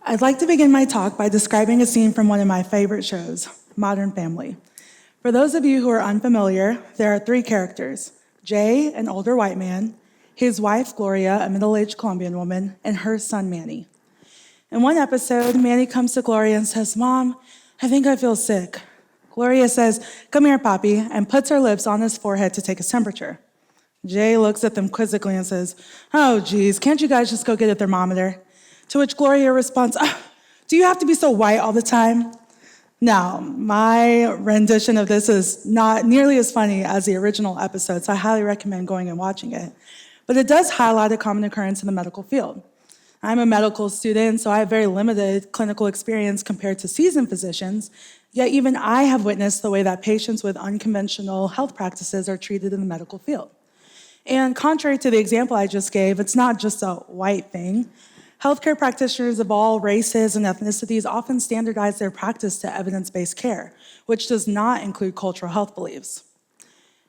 I'd like to begin my talk by describing a scene from one of my favorite shows, Modern Family. For those of you who are unfamiliar, there are three characters: Jay, an older white man, his wife, Gloria, a middle-aged Colombian woman, and her son, Manny. In one episode, Manny comes to Gloria and says, "Mom, I think I feel sick." Gloria says, "Come here, Papi," and puts her lips on his forehead to take his temperature. Jay looks at them quizzically and says, "Oh, geez, can't you guys just go get a thermometer?" To which Gloria responds, "Do you have to be so white all the time?" Now, my rendition of this is not nearly as funny as the original episode, so I highly recommend going and watching it. But it does highlight a common occurrence in the medical field. I'm a medical student, so I have very limited clinical experience compared to seasoned physicians, yet even I have witnessed the way that patients with unconventional health practices are treated in the medical field. And contrary to the example I just gave, it's not just a white thing. Healthcare practitioners of all races and ethnicities often standardize their practice to evidence-based care, which does not include cultural health beliefs.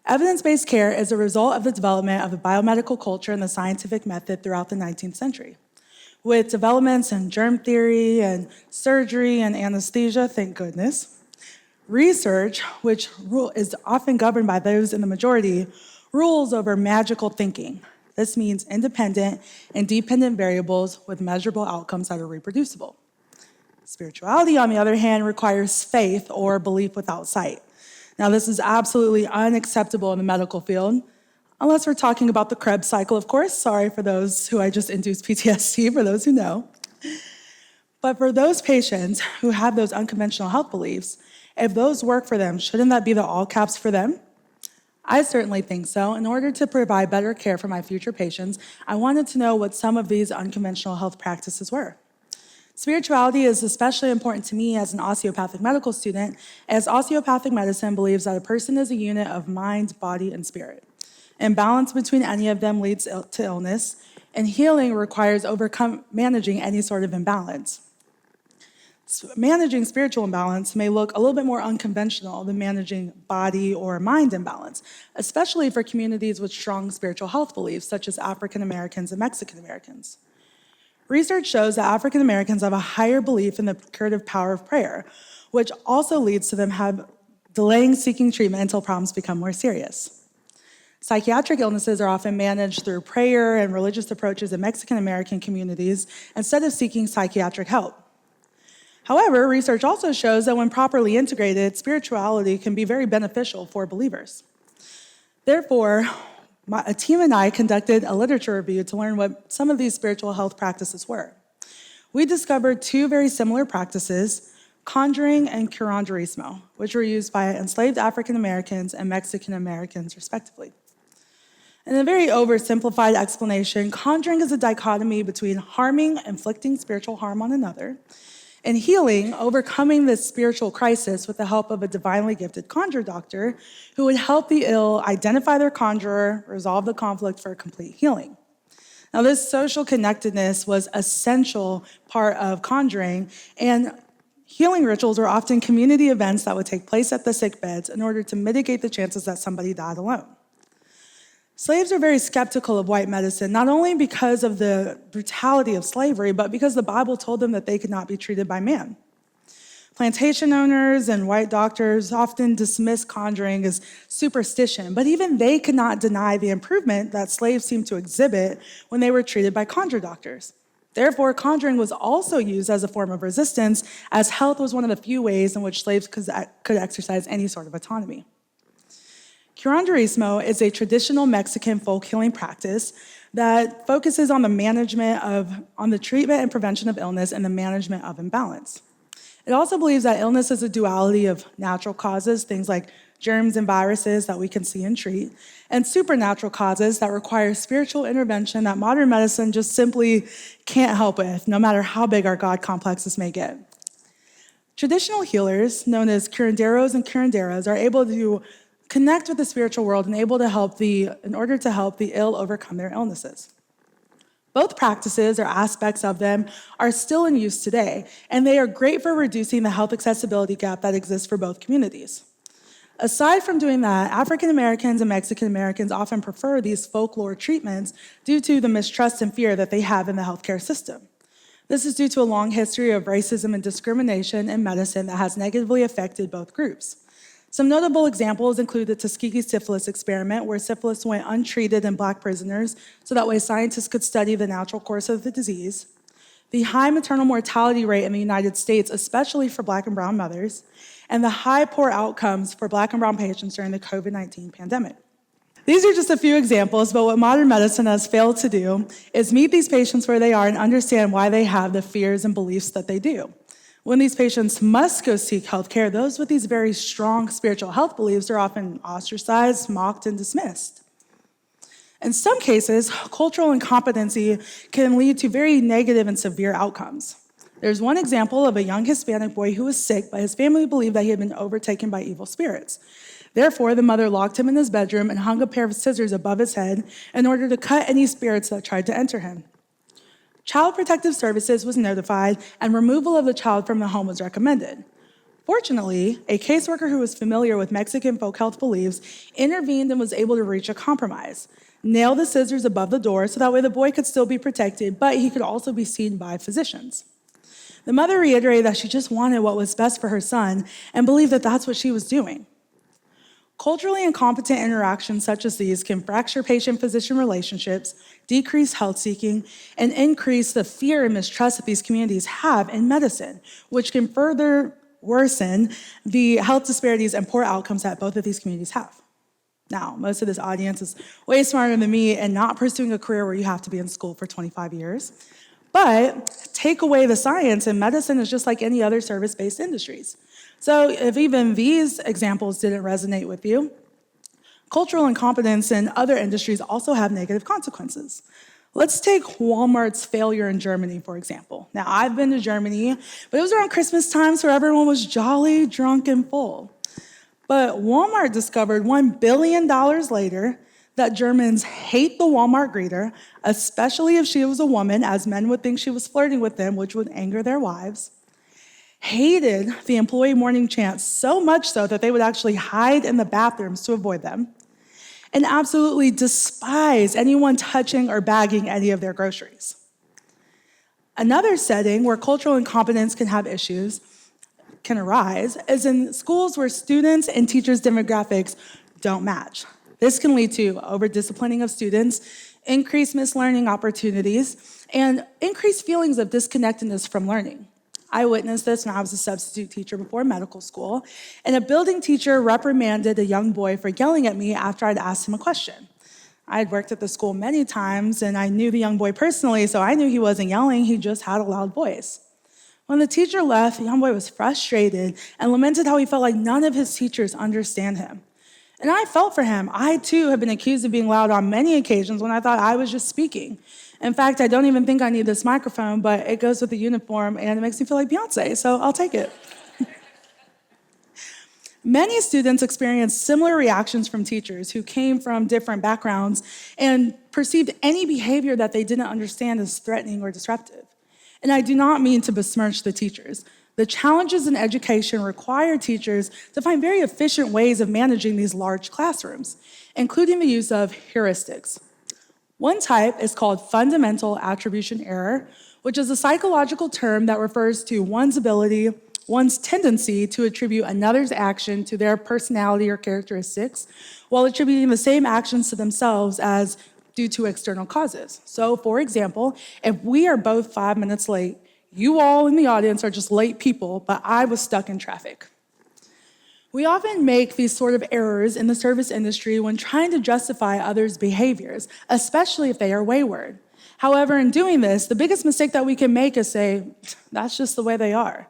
Evidence-based care is a result of the development of the biomedical culture and the scientific method throughout the 19th century. With developments in germ theory and surgery and anesthesia, thank goodness, research, which is often governed by those in the majority, rules over magical thinking. This means independent and dependent variables with measurable outcomes that are reproducible. Spirituality, on the other hand, requires faith or belief without sight. Now, this is absolutely unacceptable in the medical field, unless we're talking about the Krebs cycle, of course. Sorry for those who I just induced PTSD, for those who know. But for those patients who have those unconventional health beliefs, if those work for them, shouldn't that be the all caps for them? I certainly think so. In order to provide better care for my future patients, I wanted to know what some of these unconventional health practices were. Spirituality is especially important to me as an osteopathic medical student, as osteopathic medicine believes that a person is a unit of mind, body, and spirit. Imbalance between any of them leads to illness, and healing requires managing any sort of imbalance. Managing spiritual imbalance may look a little bit more unconventional than managing body or mind imbalance, especially for communities with strong spiritual health beliefs, such as African Americans and Mexican Americans. Research shows that African Americans have a higher belief in the curative power of prayer, which also leads to them delaying seeking treatment until problems become more serious. Psychiatric illnesses are often managed through prayer and religious approaches in Mexican American communities instead of seeking psychiatric help. However, research also shows that when properly integrated, spirituality can be very beneficial for believers. Therefore, a team and I conducted a literature review to learn what some of these spiritual health practices were. We discovered two very similar practices, conjuring and curanderismo, which were used by enslaved African Americans and Mexican Americans, respectively. In a very oversimplified explanation, conjuring is a dichotomy between harming, inflicting spiritual harm on another, and healing, overcoming this spiritual crisis with the help of a divinely gifted conjure doctor who would help the ill identify their conjurer, resolve the conflict for a complete healing. Now, this social connectedness was an essential part of conjuring, and healing rituals were often community events that would take place at the sick beds in order to mitigate the chances that somebody died alone. Slaves are very skeptical of white medicine, not only because of the brutality of slavery, but because the Bible told them that they could not be treated by man. Plantation owners and white doctors often dismiss conjuring as superstition, but even they could not deny the improvement that slaves seemed to exhibit when they were treated by conjure doctors. Therefore, conjuring was also used as a form of resistance, as health was one of the few ways in which slaves could exercise any sort of autonomy. Curanderismo is a traditional Mexican folk healing practice that focuses on the treatment and prevention of illness and the management of imbalance. It also believes that illness is a duality of natural causes, things like germs and viruses that we can see and treat, and supernatural causes that require spiritual intervention that modern medicine just simply can't help with, no matter how big our God complexes may get. Traditional healers, known as curanderos and curanderas, are able to connect with the spiritual world in order to help the ill overcome their illnesses. Both practices or aspects of them are still in use today, and they are great for reducing the health accessibility gap that exists for both communities. Aside from doing that, African Americans and Mexican Americans often prefer these folklore treatments due to the mistrust and fear that they have in the healthcare system. This is due to a long history of racism and discrimination in medicine that has negatively affected both groups. Some notable examples include the Tuskegee syphilis experiment, where syphilis went untreated in Black prisoners, so that way scientists could study the natural course of the disease, the high maternal mortality rate in the United States, especially for Black and brown mothers, and the high poor outcomes for Black and brown patients during the COVID-19 pandemic. These are just a few examples, but what modern medicine has failed to do is meet these patients where they are and understand why they have the fears and beliefs that they do. When these patients must go seek health care, those with these very strong spiritual health beliefs are often ostracized, mocked, and dismissed. In some cases, cultural incompetency can lead to very negative and severe outcomes. There's one example of a young Hispanic boy who was sick, but his family believed that he had been overtaken by evil spirits. Therefore, the mother locked him in his bedroom and hung a pair of scissors above his head in order to cut any spirits that tried to enter him. Child Protective Services was notified, and removal of the child from the home was recommended. Fortunately, a caseworker who was familiar with Mexican folk health beliefs intervened and was able to reach a compromise. Nail the scissors above the door so that way the boy could still be protected, but he could also be seen by physicians. The mother reiterated that she just wanted what was best for her son and believed that that's what she was doing. Culturally incompetent interactions such as these can fracture patient-physician relationships, decrease health seeking, and increase the fear and mistrust that these communities have in medicine, which can further worsen the health disparities and poor outcomes that both of these communities have. Now, most of this audience is way smarter than me and not pursuing a career where you have to be in school for 25 years. But take away the science, and medicine is just like any other service-based industries. So if even these examples didn't resonate with you, cultural incompetence in other industries also have negative consequences. Let's take Walmart's failure in Germany, for example. Now, I've been to Germany, but it was around Christmas time, so everyone was jolly, drunk, and full. But Walmart discovered $1 billion later that Germans hate the Walmart greeter, especially if she was a woman, as men would think she was flirting with them, which would anger their wives. Hated the employee morning chants so much so that they would actually hide in the bathrooms to avoid them, and absolutely despise anyone touching or bagging any of their groceries. Another setting where cultural incompetence can arise is in schools where students and teachers' demographics don't match. This can lead to over-disciplining of students, increased mislearning opportunities, and increased feelings of disconnectedness from learning. I witnessed this when I was a substitute teacher before medical school, and a building teacher reprimanded a young boy for yelling at me after I'd asked him a question. I had worked at the school many times, and I knew the young boy personally, so I knew he wasn't yelling, he just had a loud voice. When the teacher left, the young boy was frustrated and lamented how he felt like none of his teachers understand him. And I felt for him. I, too, have been accused of being loud on many occasions when I thought I was just speaking. In fact, I don't even think I need this microphone, but it goes with the uniform and it makes me feel like Beyonce, so I'll take it. Many students experienced similar reactions from teachers who came from different backgrounds and perceived any behavior that they didn't understand as threatening or disruptive. And I do not mean to besmirch the teachers. The challenges in education require teachers to find very efficient ways of managing these large classrooms, including the use of heuristics. One type is called fundamental attribution error, which is a psychological term that refers to one's tendency to attribute another's action to their personality or characteristics, while attributing the same actions to themselves as due to external causes. So, for example, if we are both 5 minutes late, you all in the audience are just late people, but I was stuck in traffic. We often make these sort of errors in the service industry when trying to justify others' behaviors, especially if they are wayward. However, in doing this, the biggest mistake that we can make is say, that's just the way they are.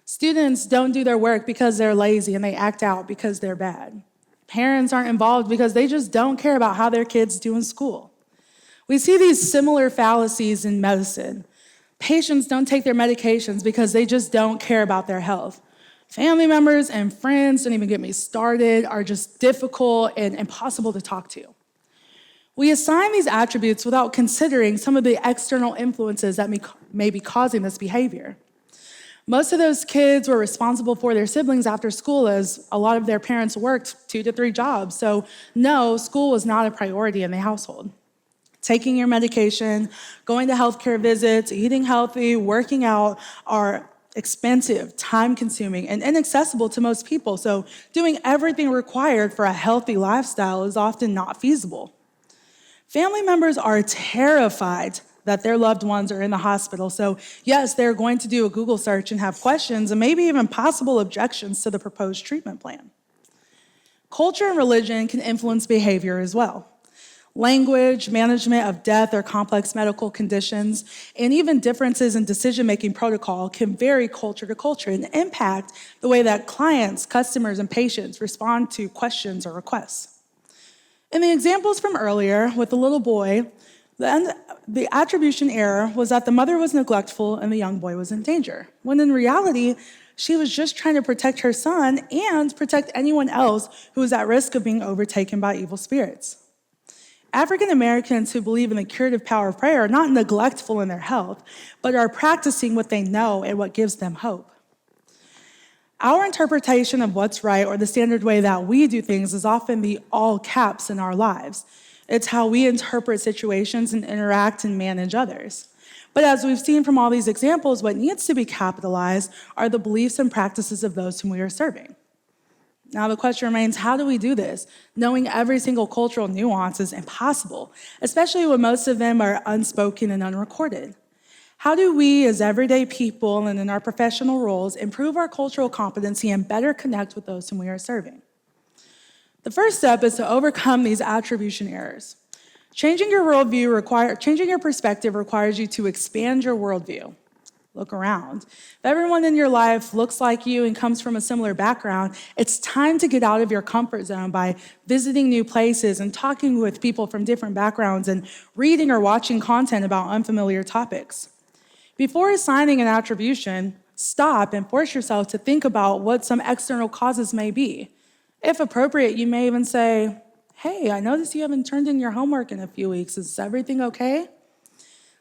Students don't do their work because they're lazy and they act out because they're bad. Parents aren't involved because they just don't care about how their kids do in school. We see these similar fallacies in medicine. Patients don't take their medications because they just don't care about their health. Family members and friends, don't even get me started, are just difficult and impossible to talk to. We assign these attributes without considering some of the external influences that may be causing this behavior. Most of those kids were responsible for their siblings after school, as a lot of their parents worked 2 to 3 jobs. So no, school was not a priority in the household. Taking your medication, going to healthcare visits, eating healthy, working out are expensive, time-consuming, and inaccessible to most people. So doing everything required for a healthy lifestyle is often not feasible. Family members are terrified that their loved ones are in the hospital. So yes, they're going to do a Google search and have questions and maybe even possible objections to the proposed treatment plan. Culture and religion can influence behavior as well. Language, management of death or complex medical conditions, and even differences in decision-making protocol can vary culture to culture and impact the way that clients, customers, and patients respond to questions or requests. In the examples from earlier with the little boy, the attribution error was that the mother was neglectful and the young boy was in danger, when in reality, she was just trying to protect her son and protect anyone else who was at risk of being overtaken by evil spirits. African Americans who believe in the curative power of prayer are not neglectful in their health, but are practicing what they know and what gives them hope. Our interpretation of what's right or the standard way that we do things is often the all caps in our lives. It's how we interpret situations and interact and manage others. But as we've seen from all these examples, what needs to be capitalized are the beliefs and practices of those whom we are serving. Now the question remains, how do we do this? Knowing every single cultural nuance is impossible, especially when most of them are unspoken and unrecorded. How do we as everyday people and in our professional roles improve our cultural competency and better connect with those whom we are serving? The first step is to overcome these attribution errors. Changing your perspective requires you to expand your worldview. Look around. If everyone in your life looks like you and comes from a similar background, it's time to get out of your comfort zone by visiting new places and talking with people from different backgrounds and reading or watching content about unfamiliar topics. Before assigning an attribution, stop and force yourself to think about what some external causes may be. If appropriate, you may even say, "Hey, I noticed you haven't turned in your homework in a few weeks. Is everything okay?"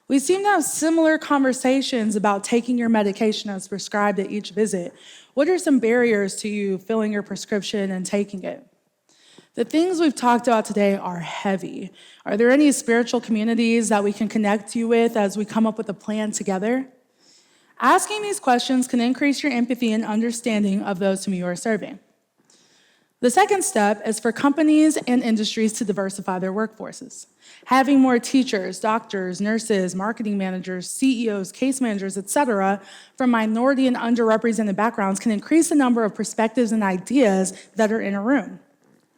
We seem to have similar conversations about taking your medication as prescribed at each visit. What are some barriers to you filling your prescription and taking it? The things we've talked about today are heavy. Are there any spiritual communities that we can connect you with as we come up with a plan together? Asking these questions can increase your empathy and understanding of those whom you are serving. The second step is for companies and industries to diversify their workforces. Having more teachers, doctors, nurses, marketing managers, CEOs, case managers, etc., from minority and underrepresented backgrounds can increase the number of perspectives and ideas that are in a room.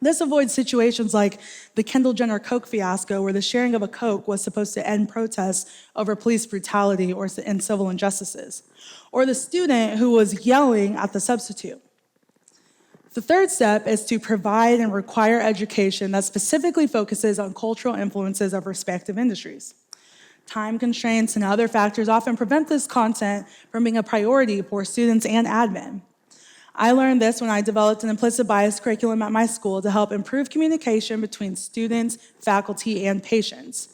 This avoids situations like the Kendall Jenner Coke fiasco, where the sharing of a Coke was supposed to end protests over police brutality and civil injustices, or the student who was yelling at the substitute. The third step is to provide and require education that specifically focuses on cultural influences of respective industries. Time constraints and other factors often prevent this content from being a priority for students and admin. I learned this when I developed an implicit bias curriculum at my school to help improve communication between students, faculty, and patients.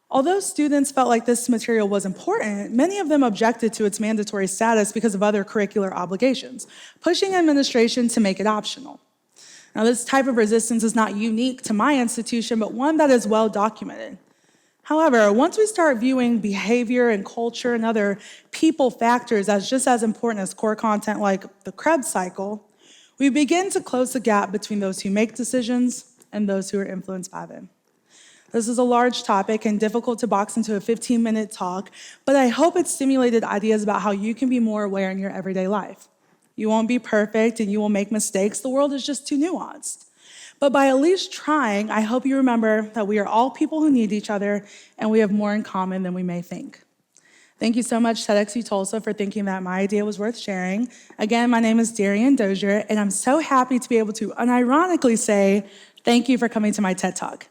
Although students felt like this material was important, many of them objected to its mandatory status because of other curricular obligations, pushing administration to make it optional. Now, this type of resistance is not unique to my institution, but one that is well documented. However, once we start viewing behavior and culture and other people factors as just as important as core content like the Krebs cycle, we begin to close the gap between those who make decisions and those who are influenced by them. This is a large topic and difficult to box into a 15-minute talk, but I hope it stimulated ideas about how you can be more aware in your everyday life. You won't be perfect and you will make mistakes. The world is just too nuanced. But by at least trying, I hope you remember that we are all people who need each other and we have more in common than we may think. Thank you so much, TEDxUTulsa, for thinking that my idea was worth sharing. Again, my name is Darian Dozier, and I'm so happy to be able to unironically say thank you for coming to my TED Talk.